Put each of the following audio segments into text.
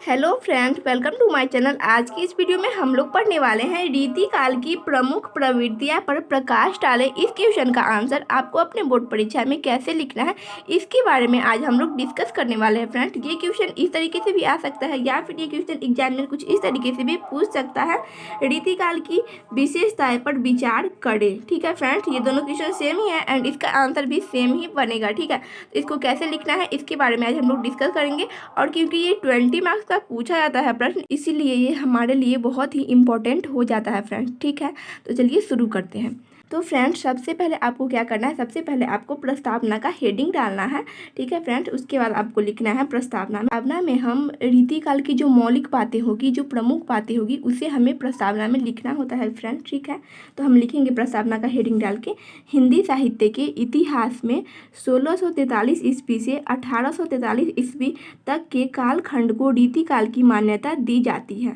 Hello friends, welcome to my channel. आज की इस वीडियो में हम लोग पढ़ने वाले हैं रीति काल की प्रमुख प्रवृत्तियां पर प्रकाश डाले। इस क्वेश्चन का आंसर आपको अपने बोर्ड परीक्षा में कैसे लिखना है, इसके बारे में आज हम लोग डिस्कस करने वाले हैं। फ्रेंड्स, ये क्वेश्चन इस तरीके से भी आ सकता है या फिर ये क्वेश्चन एग्जाम में कुछ इस तरीके से भी पूछ सकता है। रीति काल की विशेषताएं पर विचार करें। ठीक है फ्रेंड्स, ये दोनों क्वेश्चन सेम ही है एंड इसका आंसर भी सेम ही बनेगा। ठीक है, तो इसको कैसे लिखना है इसके बारे में आज हम लोग डिस्कस करेंगे। और क्योंकि ये 20 मार्क्स का पूछा जाता है प्रश्न, इसीलिए ये हमारे लिए बहुत ही इम्पोर्टेंट हो जाता है फ्रेंड्स। ठीक है, तो चलिए शुरू करते हैं। तो फ्रेंड्स, सबसे पहले आपको क्या करना है, सबसे पहले आपको प्रस्तावना का हेडिंग डालना है। ठीक है फ्रेंड्स, उसके बाद आपको लिखना है प्रस्तावना में हम रीति काल की जो मौलिक बातें होगी, जो प्रमुख बातें होगी, उसे हमें प्रस्तावना में लिखना होता है फ्रेंड्स। ठीक है, तो हम लिखेंगे प्रस्तावना का हेडिंग डाल के, हिंदी साहित्य के इतिहास में 1643 ईस्वी से 1843 ईस्वी तक के कालखंड को रीति काल की मान्यता दी जाती है।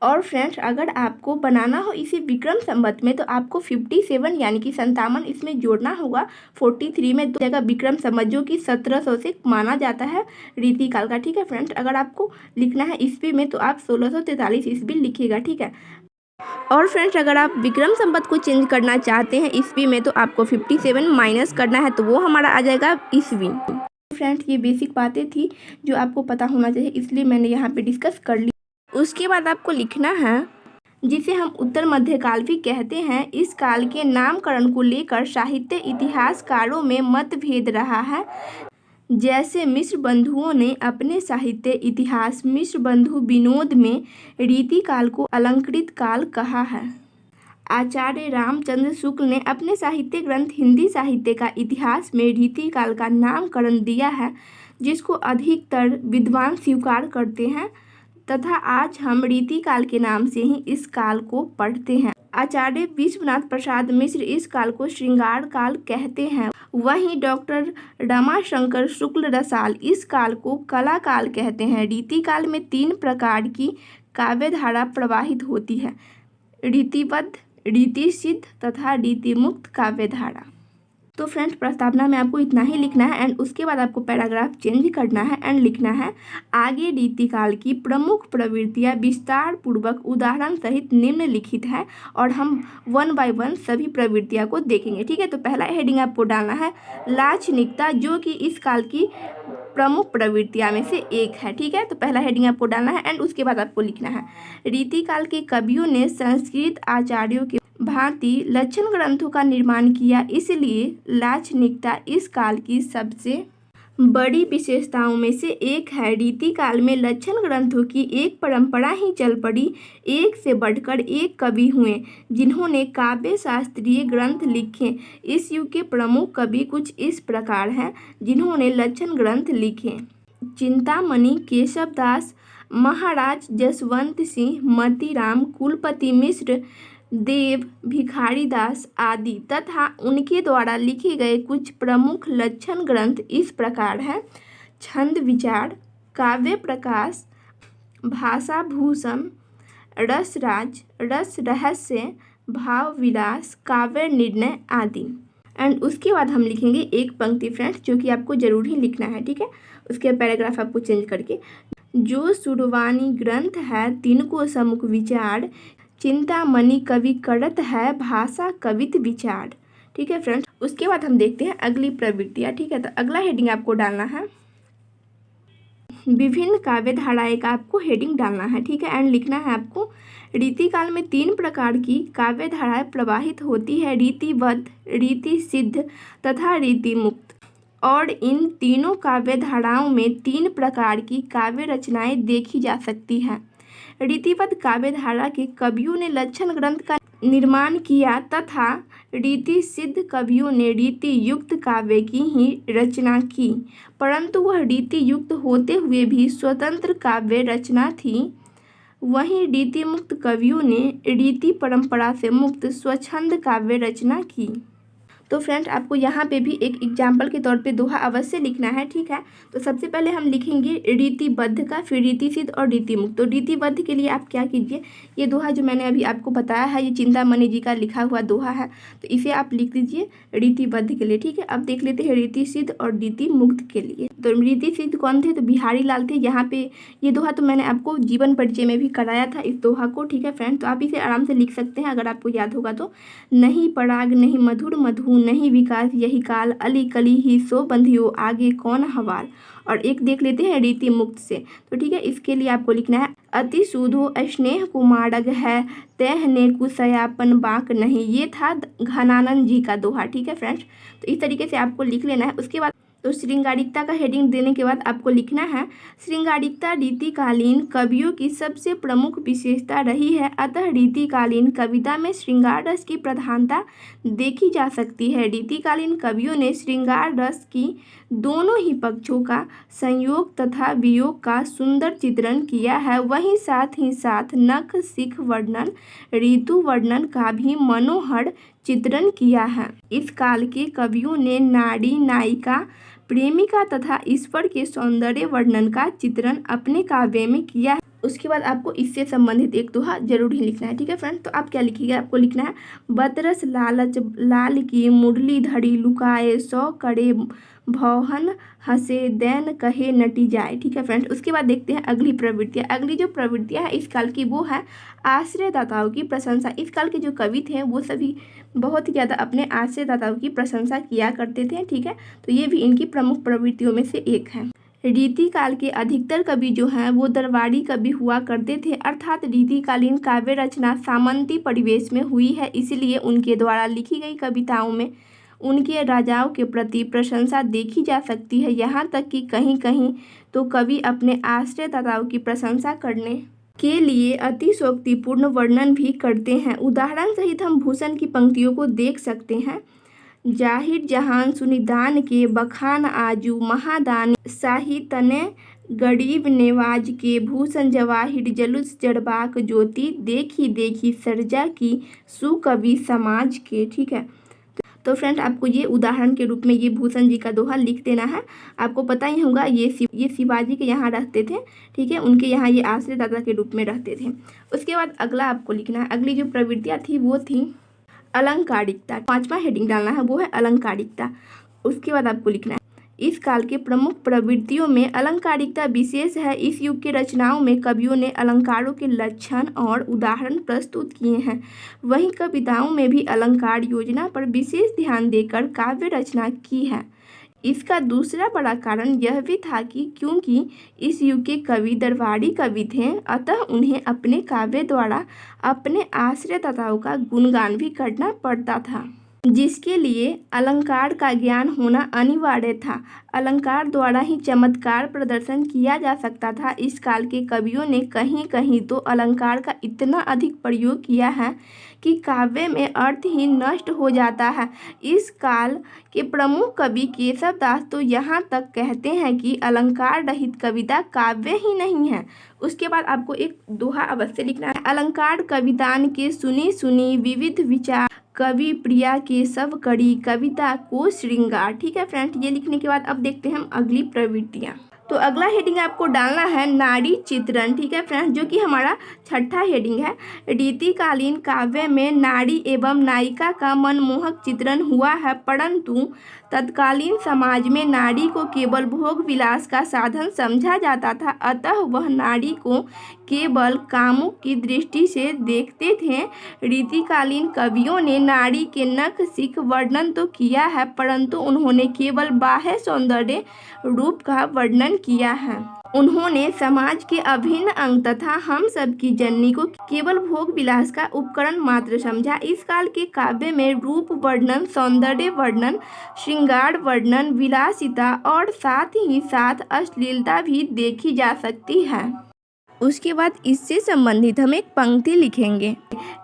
और फ्रेंड्स, अगर आपको बनाना हो इसे विक्रम संवत में तो आपको 57 यानी कि 57 इसमें जोड़ना होगा। 43 में दो जगह विक्रम संवत जो कि 1700 से माना जाता है रीति काल का। ठीक है फ्रेंड्स, अगर आपको लिखना है ईस्वी में तो आप 1643 ईस्वी लिखिएगा। ठीक है, और फ्रेंड्स, अगर आप विक्रम संवत को चेंज करना चाहते हैं ईस्वी में तो आपको 57 माइनस करना है, तो वो हमारा आ जाएगा ईस्वी। फ्रेंड्स, ये बेसिक बातें थी जो आपको पता होना चाहिए, इसलिए मैंने यहाँ पे डिस्कस कर ली। उसके बाद आपको लिखना है, जिसे हम उत्तर मध्यकाल भी कहते हैं, इस काल के नामकरण को लेकर साहित्य इतिहासकारों में मतभेद रहा है। जैसे मिश्र बंधुओं ने अपने साहित्य इतिहास मिश्र बंधु विनोद में रीति काल को अलंकृत काल कहा है। आचार्य रामचंद्र शुक्ल ने अपने साहित्य ग्रंथ हिंदी साहित्य का इतिहास में रीति काल का नामकरण दिया है, जिसको अधिकतर विद्वान स्वीकार करते हैं तथा आज हम रीति काल के नाम से ही इस काल को पढ़ते हैं। आचार्य विश्वनाथ प्रसाद मिश्र इस काल को श्रृंगार काल कहते हैं। वहीं डॉक्टर रमाशंकर शुक्ल रसाल इस काल को कला काल कहते हैं। रीति काल में 3 प्रकार की काव्यधारा प्रवाहित होती है: रीतिबद्ध, रीति सिद्ध तथा रीति मुक्त काव्यधारा। तो फ्रेंड्स, प्रस्तावना में आपको इतना ही लिखना है एंड उसके बाद आपको पैराग्राफ चेंज करना है एंड लिखना है, आगे रीति काल की प्रमुख प्रवृत्तियां विस्तार पूर्वक उदाहरण सहित निम्नलिखित है। और हम 1 बाय 1 सभी प्रवृत्तियां को देखेंगे। ठीक है, तो पहला हेडिंग आपको डालना है लाक्षणिकता, जो कि इस काल की प्रमुख प्रवृत्तियां में से एक है। ठीक है, तो पहला हेडिंग आपको डालना है एंड उसके बाद आपको लिखना है, रीति काल के कवियों ने संस्कृत आचार्यों के भांति लक्षण ग्रंथों का निर्माण किया, इसलिए लाक्षणिकता इस काल की सबसे बड़ी विशेषताओं में से एक है। रीति काल में लक्षण ग्रंथों की एक परंपरा ही चल पड़ी। एक से बढ़कर एक कवि हुए जिन्होंने काव्य शास्त्रीय ग्रंथ लिखे। इस युग के प्रमुख कवि कुछ इस प्रकार हैं जिन्होंने लक्षण ग्रंथ लिखे: चिंतामणि, केशवदास, महाराज जसवंत सिंह, मतीराम, कुलपति मिश्र, देव, भिखारीदास आदि तथा उनके द्वारा लिखे गए कुछ प्रमुख लक्षण ग्रंथ इस प्रकार हैं: छंद विचार, काव्य प्रकाश, भाषा भूषण, रसराज, रस रहस्य, भाव विलास, काव्य निर्णय आदि। एंड उसके बाद हम लिखेंगे एक पंक्ति फ्रेंड्स, जो कि आपको जरूर ही लिखना है। ठीक है, उसके पैराग्राफ आपको चेंज करके, जो सुरवानी ग्रंथ है तिनको समुख विचार, चिंतामणि कवि करत है भाषा कवित विचार। ठीक है फ्रेंड्स, उसके बाद हम देखते हैं अगली प्रवृत्तियाँ। ठीक है, तो अगला हेडिंग आपको डालना है विभिन्न काव्य धाराएं का आपको हेडिंग डालना है। ठीक है, एंड लिखना है आपको, रीति काल में 3 प्रकार की काव्य धाराएं प्रवाहित होती है: रीतिबद्ध, रीति सिद्ध तथा रीति मुक्त। और इन तीनों काव्य धाराओं में 3 प्रकार की काव्य रचनाएं देखी जा सकती हैं। रीतिबद्ध काव्य धारा के कवियों ने लक्षण ग्रंथ का निर्माण किया तथा रीति सिद्ध कवियों ने रीति युक्त काव्य की ही रचना की, परंतु वह रीति युक्त होते हुए भी स्वतंत्र काव्य रचना थी। वहीं रीति मुक्त कवियों ने रीति परंपरा से मुक्त स्वच्छंद काव्य रचना की। तो फ्रेंड्स, आपको यहाँ पे भी एक एग्जाम्पल के तौर पे दोहा अवश्य लिखना है। ठीक है, तो सबसे पहले हम लिखेंगे रीतिबद्ध का, फिर रीति सिद्ध और रीति मुक्त। तो रीतिबद्ध के लिए आप क्या कीजिए, ये दोहा जो मैंने अभी आपको बताया है, ये चिंतामणि जी का लिखा हुआ दोहा है, तो इसे आप लिख दीजिए रीतिबद्ध के लिए। ठीक है, अब देख लेते हैं रीति सिद्ध और रीति मुक्त के लिए। तो रीति सिद्ध कौन थे? तो बिहारी लाल थे। यहाँ पे ये दोहा तो मैंने आपको जीवन परिचय में भी कराया था इस दोहा को, ठीक है फ्रेंड। तो आप इसे आराम से लिख सकते हैं अगर आपको याद होगा तो। नहीं पराग नहीं मधुर मधु, नहीं विकास यही काल, अली कली ही सो बंधियो, आगे कौन हवाल। और एक देख लेते हैं रीति मुक्त से। तो ठीक है, इसके लिए आपको लिखना है अति सुधो स्नेह कुमारग है, तह ने कुसयापन बाक नहीं। ये था घनानंद जी का दोहा, ठीक है फ्रेंड्स। तो इस तरीके से आपको लिख लेना है। उसके बाद तो श्रृंगारिकता का हेडिंग देने के बाद आपको लिखना है श्रृंगारिकता रीतिकालीन कवियों की सबसे प्रमुख विशेषता रही है, अतः रीतिकालीन कविता में श्रृंगार रस की प्रधानता देखी जा सकती है। रीतिकालीन कवियों ने श्रृंगार रस की दोनों ही पक्षों का संयोग तथा वियोग का सुंदर चित्रण किया है। वहीं साथ ही साथ नख सिख वर्णन, ऋतु वर्णन का भी मनोहर चित्रण किया है। इस काल के कवियों ने नारी, नायिका, प्रेमिका तथा ईश्वर के सौंदर्य वर्णन का चित्रण अपने काव्य में किया है। उसके बाद आपको इससे संबंधित एक दोहा जरूर ही लिखना है, ठीक है फ्रेंड। तो आप क्या लिखिएगा? आपको लिखना है बतरस लालच लाल की मुरली धरी, लुकाए सौ करे भौहन हंसे, दैन कहे नटी जाए, ठीक है फ्रेंड्स। उसके बाद देखते हैं अगली प्रवृत्तियाँ। अगली जो प्रवृत्तियाँ है इस काल की वो है आश्रयदाताओं की प्रशंसा। इस काल के जो कवि थे वो सभी बहुत ही ज़्यादा अपने आश्रयदाताओं की प्रशंसा किया करते थे, ठीक है। तो ये भी इनकी प्रमुख प्रवृत्तियों में से एक है। रीतिकाल के अधिकतर कवि जो हैं वो दरबारी कवि हुआ करते थे, अर्थात रीतिकालीन काव्य रचना सामंती परिवेश में हुई है, इसलिए उनके द्वारा लिखी गई कविताओं में उनके राजाओं के प्रति प्रशंसा देखी जा सकती है। यहाँ तक कि कहीं कहीं तो कवि अपने आश्रयदाताओं की प्रशंसा करने के लिए अतिशयोक्तिपूर्ण वर्णन भी करते हैं। उदाहरण सहित हम भूषण की पंक्तियों को देख सकते हैं। जाहिर जहान सुनिदान के, बखान आजू महादान, शाही तने गरीब नेवाज के, भूषण जवाहिर जलुस जड़बाक ज्योति, देखी देखी सरजा की सुकवि समाज के, ठीक है। तो फ्रेंड आपको ये उदाहरण के रूप में ये भूषण जी का दोहा लिख देना है। आपको पता ही होगा ये शिवाजी के यहाँ रहते थे, ठीक है। उनके यहाँ ये आश्रयदाता के रूप में रहते थे। उसके बाद अगला आपको लिखना है, अगली जो प्रवृत्तियाँ थी वो थी अलंकारिकता। 5वां हेडिंग डालना है वो है अलंकारिकता। उसके बाद आपको लिखना है इस काल के प्रमुख प्रवृत्तियों में अलंकारिकता विशेष है। इस युग के रचनाओं में कवियों ने अलंकारों के लक्षण और उदाहरण प्रस्तुत किए हैं। वहीं कविताओं में भी अलंकार योजना पर विशेष ध्यान देकर काव्य रचना की है। इसका दूसरा बड़ा कारण यह भी था कि क्योंकि इस युग के कवि दरबारी कवि थे, अतः उन्हें अपने काव्य द्वारा अपने आश्रयदाताओं का गुणगान भी करना पड़ता था, जिसके लिए अलंकार का ज्ञान होना अनिवार्य था। अलंकार द्वारा ही चमत्कार प्रदर्शन किया जा सकता था। इस काल के कवियों ने कहीं कहीं तो अलंकार का इतना अधिक प्रयोग किया है कि काव्य में अर्थ ही नष्ट हो जाता है। इस काल के प्रमुख कवि केशवदास तो यहाँ तक कहते हैं कि अलंकार रहित कविता काव्य ही नहीं है। उसके बाद आपको एक दोहा अवश्य लिखना है। अलंकार कवितान के सुनी सुनी विविध विचार, कवि प्रिया के सब कड़ी, कविता को श्रृंगार, ठीक है फ्रेंड। ये लिखने के बाद अब देखते हैं हम अगली प्रवृत्तियाँ। तो अगला हेडिंग आपको डालना है नारी चित्रण, ठीक है फ्रेंड्स, जो कि हमारा 6ठा हेडिंग है। रीतिकालीन काव्य में नारी एवं नायिका का मनमोहक चित्रण हुआ है, परंतु तत्कालीन समाज में नारी को केवल भोग विलास का साधन समझा जाता था, अतः वह नारी को केवल कामुक की दृष्टि से देखते थे। रीतिकालीन कवियों ने नारी के नख सिख वर्णन तो किया है, परंतु उन्होंने केवल बाह्य सौंदर्य रूप का वर्णन किया है। उन्होंने समाज के अभिन्न अंग तथा हम सब की जननी को केवल भोग विलास का उपकरण मात्र समझा। इस काल के काव्य में रूप वर्णन, सौंदर्य वर्णन, श्रृंगार वर्णन, विलासिता और साथ ही साथ अश्लीलता भी देखी जा सकती है। उसके बाद इससे संबंधित हम एक पंक्ति लिखेंगे।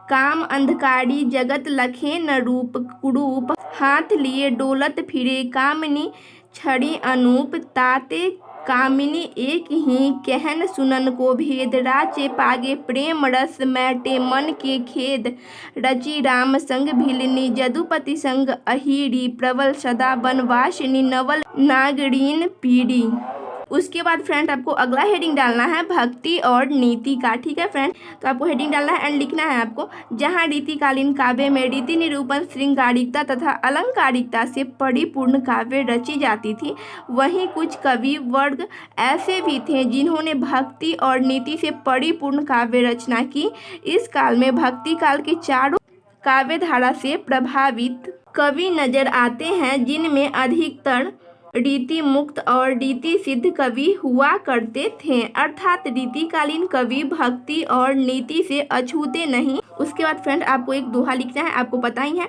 काम अंधकारी जगत लखे न रूप कुरूप, हाथ लिए डोलत फिरे कामिनी छड़ी अनूप, ताते कामिनी एक ही कहन सुनन को भेद, राचे पागे प्रेम रस मैटे मन के खेद, रचि राम संग भिलनी जदुपति संग अहिरी, प्रबल सदा वनवासिनी नवल नागरीन पीड़ी। उसके बाद फ्रेंड आपको अगला हेडिंग डालना है भक्ति और नीति का। ठीक है फ्रेंड, तो आपको हेडिंग डालना है एंड लिखना है आपको, जहाँ रीतिकालीन काव्य में रीति निरूपण, श्रृंगारिकता तथा अलंकारिकता से परिपूर्ण काव्य रची जाती थी, वहीं कुछ कवि वर्ग ऐसे भी थे जिन्होंने भक्ति और नीति से परिपूर्ण काव्य रचना की। इस काल में भक्ति काल के चारों काव्य धारा से प्रभावित कवि नजर आते हैं, जिनमें अधिकतर रीति मुक्त और रीति सिद्ध कवि हुआ करते थे, अर्थात रीतिकालीन कवि भक्ति और नीति से अछूते नहीं। उसके बाद फ्रेंड आपको एक दोहा लिखना है, आपको पता ही है।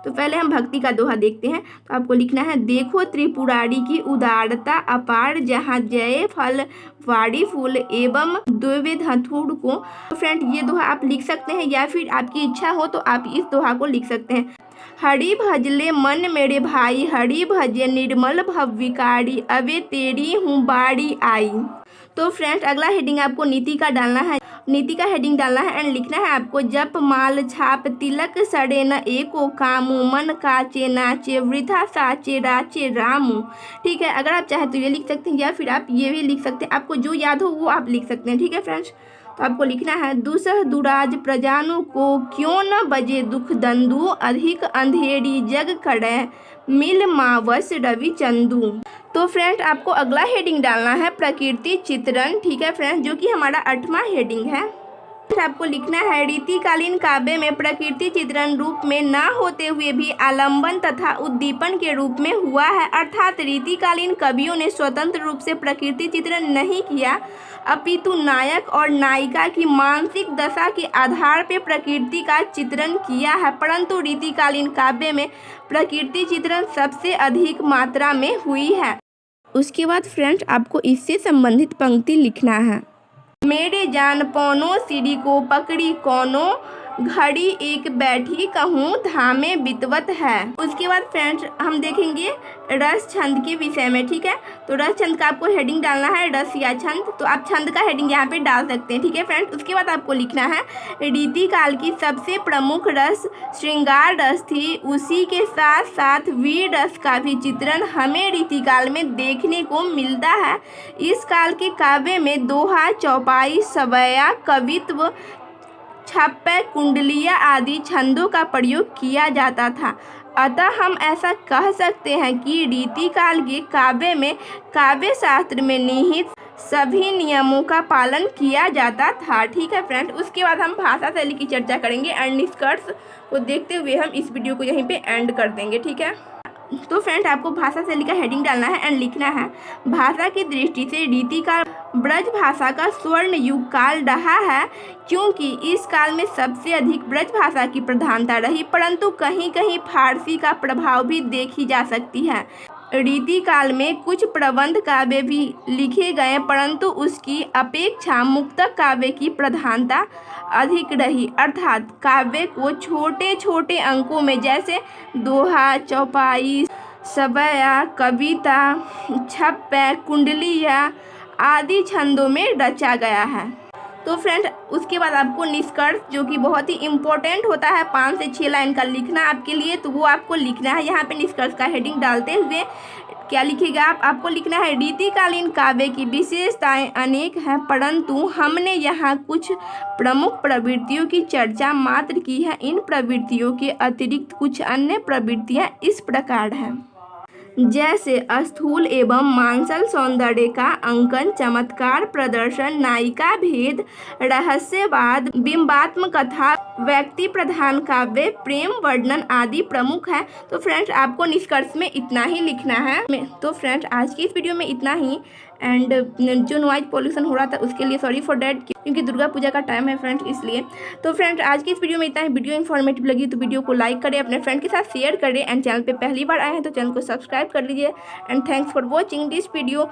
तो पहले हम भक्ति का दोहा देखते हैं। तो आपको लिखना है, देखो त्रिपुरारी की उदारता अपार, जहाँ जय फल वाड़ी फूल एवं द्विविध हथुड़ को। तो फ्रेंड ये दोहा आप लिख सकते हैं, या फिर आपकी इच्छा हो तो आप इस दोहा को लिख सकते हैं। हरि भजले मन मेरे भाई, हरि भजे निर्मल भव विकारी, अबे तेरी हूँ बाड़ी आई। तो फ्रेंड्स अगला हेडिंग आपको नीति का डालना है, नीति का हेडिंग डालना है एंड लिखना है आपको, जप माल छाप तिलक सड़े न एको कामू, मन काचे नाचे वृथा साचे राचे रामू। ठीक है, अगर आप चाहें तो ये लिख सकते हैं, या फिर आप ये भी लिख सकते हैं, आपको जो याद हो वो आप लिख सकते हैं। ठीक है फ्रेंड्स, तो आपको लिखना है, दुसह दुराज प्रजानु को क्यों न बजे दुख दंदू, अधिक अंधेरी जग करे मिल मावस रवि चंदू। तो फ्रेंड आपको अगला हेडिंग डालना है प्रकृति चित्रण। ठीक है फ्रेंड, जो कि हमारा 8वां हेडिंग है। आपको लिखना है, रीतिकालीन काव्य में प्रकृति चित्रण रूप में न होते हुए भी आलंबन तथा उद्दीपन के रूप में हुआ है, अर्थात रीतिकालीन कवियों ने स्वतंत्र रूप से प्रकृति चित्रण नहीं किया, अपितु नायक और नायिका की मानसिक दशा के आधार पर प्रकृति का चित्रण किया है। परंतु रीतिकालीन काव्य में प्रकृति चित्रण सबसे अधिक मात्रा में हुई है। उसके बाद फ्रेंड्स आपको इससे संबंधित पंक्ति लिखना है, मेरे जान पौनो सिरी को पकड़ी कोनो, घड़ी एक बैठी कहूँ धामे बितवत है। उसके बाद फ्रेंड्स हम देखेंगे रस छंद के विषय में। ठीक है, तो रस छंद का आपको हेडिंग डालना है रस या छंद, तो आप छंद का हेडिंग यहाँ पे डाल सकते हैं। ठीक है फ्रेंड्स, उसके बाद आपको लिखना है, रीति काल की सबसे प्रमुख रस श्रृंगार रस थी, उसी के साथ साथ वीर रस का भी चित्रण हमें रीति काल में देखने को मिलता है। इस काल के काव्य में दोहा, चौपाई, सवैया, कवित्व, छप्पे, कुंडलिया आदि छंदों का प्रयोग किया जाता था। अतः हम ऐसा कह सकते हैं कि रीतिकाल के काव्य में काव्य शास्त्र में निहित सभी नियमों का पालन किया जाता था। ठीक है फ्रेंड, उसके बाद हम भाषा शैली की चर्चा करेंगे एंड निष्कर्ष को देखते हुए हम इस वीडियो को यहीं पे एंड कर देंगे। ठीक है, तो फ्रेंड आपको भाषा शैली का हेडिंग डालना है एंड लिखना है, भाषा की दृष्टि से रीतिकाल ब्रज भाषा का स्वर्ण युग काल रहा है, क्योंकि इस काल में सबसे अधिक ब्रज भाषा की प्रधानता रही, परंतु कहीं कहीं फारसी का प्रभाव भी देखी जा सकती है। रीति काल में कुछ प्रबंध काव्य भी लिखे गए, परंतु उसकी अपेक्षा मुक्तक काव्य की प्रधानता अधिक रही, अर्थात काव्य को छोटे छोटे अंकों में जैसे दोहा, चौपाई, सवैया, कविता, छप्पे, कुंडलिया आदि छंदों में रचा गया है। तो फ्रेंड उसके बाद आपको निष्कर्ष, जो कि बहुत ही इम्पोर्टेंट होता है, 5 से 6 लाइन का लिखना आपके लिए, तो वो आपको लिखना है। यहाँ पे निष्कर्ष का हेडिंग डालते हुए क्या लिखेगा आपको लिखना है, रीतिकालीन काव्य की विशेषताएं अनेक हैं, परंतु हमने यहाँ कुछ प्रमुख प्रवृत्तियों की चर्चा मात्र की है। इन प्रवृत्तियों के अतिरिक्त कुछ अन्य प्रवृत्तियाँ इस प्रकार हैं, जैसे स्थूल एवं मांसल सौंदर्य का अंकन, चमत्कार प्रदर्शन, नायिका भेद, रहस्यवाद, बिंबात्मक कथा, व्यक्ति प्रधान काव्य, प्रेम वर्णन आदि प्रमुख है। तो फ्रेंड्स आपको निष्कर्ष में इतना ही लिखना है। तो फ्रेंड्स आज की इस वीडियो में इतना ही, एंड जो नॉइज पॉल्यूशन हो रहा था उसके लिए सॉरी फॉर डैट, क्योंकि दुर्गा पूजा का टाइम है फ्रेंड्स, इसलिए। तो फ्रेंड्स आज की इस वीडियो में इतना ही। वीडियो इन्फॉर्मेटिव लगी तो वीडियो को लाइक करें, अपने फ्रेंड के साथ शेयर करें, एंड चैनल पे पहली बार आए हैं तो चैनल को सब्सक्राइब कर लीजिए। And thanks for watching this video.